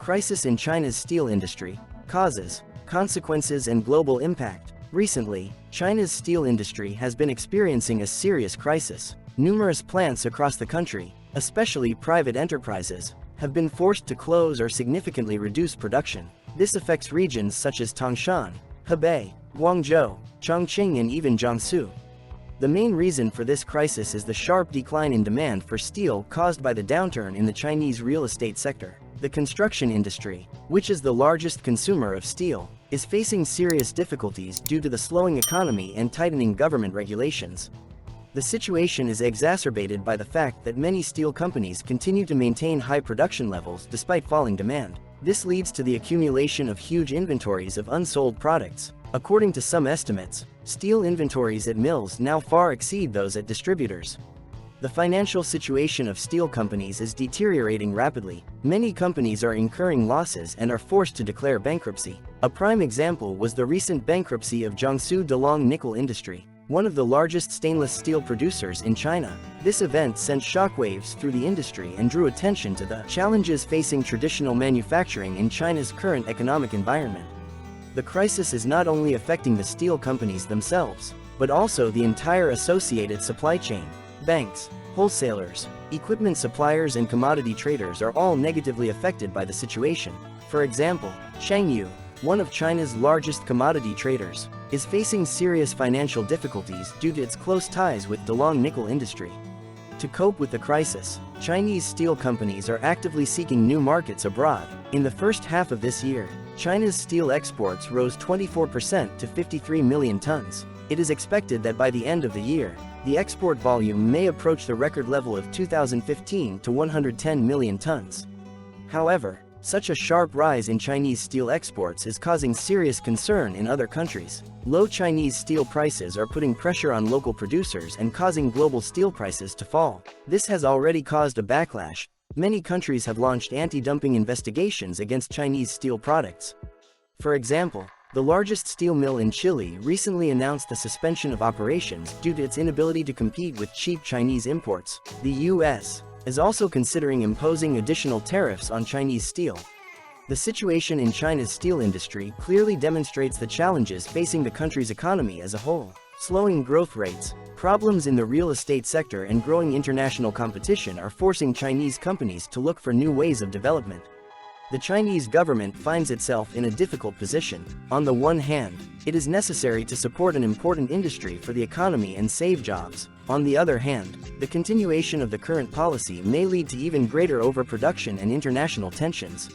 Crisis in China's steel industry. Causes, consequences and global impact. Recently, China's steel industry has been experiencing a serious crisis. Numerous plants across the country, especially private enterprises, have been forced to close or significantly reduce production. This affects regions such as Tangshan, Hebei, Guangzhou, Chongqing and even Jiangsu. The main reason for this crisis is the sharp decline in demand for steel caused by the downturn in the Chinese real estate sector. The construction industry, which is the largest consumer of steel, is facing serious difficulties due to the slowing economy and tightening government regulations. The situation is exacerbated by the fact that many steel companies continue to maintain high production levels despite falling demand. This leads to the accumulation of huge inventories of unsold products. According to some estimates, steel inventories at mills now far exceed those at distributors. The financial situation of steel companies is deteriorating rapidly. Many companies are incurring losses and are forced to declare bankruptcy. A prime example was the recent bankruptcy of Jiangsu Delong Nickel Industry, one of the largest stainless steel producers in China. This event sent shockwaves through the industry and drew attention to the challenges facing traditional manufacturing in China's current economic environment. The crisis is not only affecting the steel companies themselves, but also the entire associated supply chain. Banks, wholesalers, equipment suppliers and commodity traders are all negatively affected by the situation. For example, Shangyu, one of China's largest commodity traders, is facing serious financial difficulties due to its close ties with Delong Nickel Industry. To cope with the crisis, Chinese steel companies are actively seeking new markets abroad. In the first half of this year, China's steel exports rose 24% to 53 million tons. It is expected that by the end of the year, the export volume may approach the record level of 2015 to 110 million tons. However, such a sharp rise in Chinese steel exports is causing serious concern in other countries. Low Chinese steel prices are putting pressure on local producers and causing global steel prices to fall. This has already caused a backlash. Many countries have launched anti-dumping investigations against Chinese steel products. For example, the largest steel mill in Chile recently announced the suspension of operations due to its inability to compete with cheap Chinese imports. The U.S. is also considering imposing additional tariffs on Chinese steel. The situation in China's steel industry clearly demonstrates the challenges facing the country's economy as a whole. Slowing growth rates, problems in the real estate sector and growing international competition are forcing Chinese companies to look for new ways of development. The Chinese government finds itself in a difficult position. On the one hand, it is necessary to support an important industry for the economy and save jobs. On the other hand, the continuation of the current policy may lead to even greater overproduction and international tensions.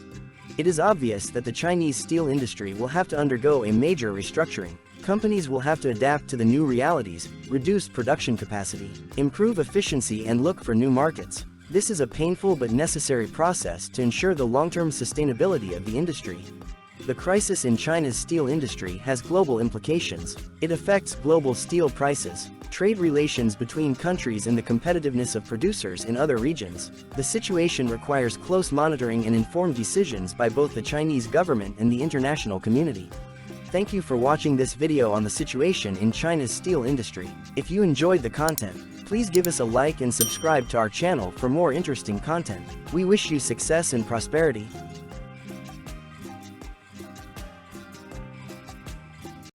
It is obvious that the Chinese steel industry will have to undergo a major restructuring. Companies will have to adapt to the new realities, reduce production capacity, improve efficiency and look for new markets. This is a painful but necessary process to ensure the long-term sustainability of the industry. The crisis in China's steel industry has global implications. It affects global steel prices, trade relations between countries and the competitiveness of producers in other regions. The situation requires close monitoring and informed decisions by both the Chinese government and the international community. Thank you for watching this video on the situation in China's steel industry. If you enjoyed the content, please give us a like and subscribe to our channel for more interesting content. We wish you success and prosperity.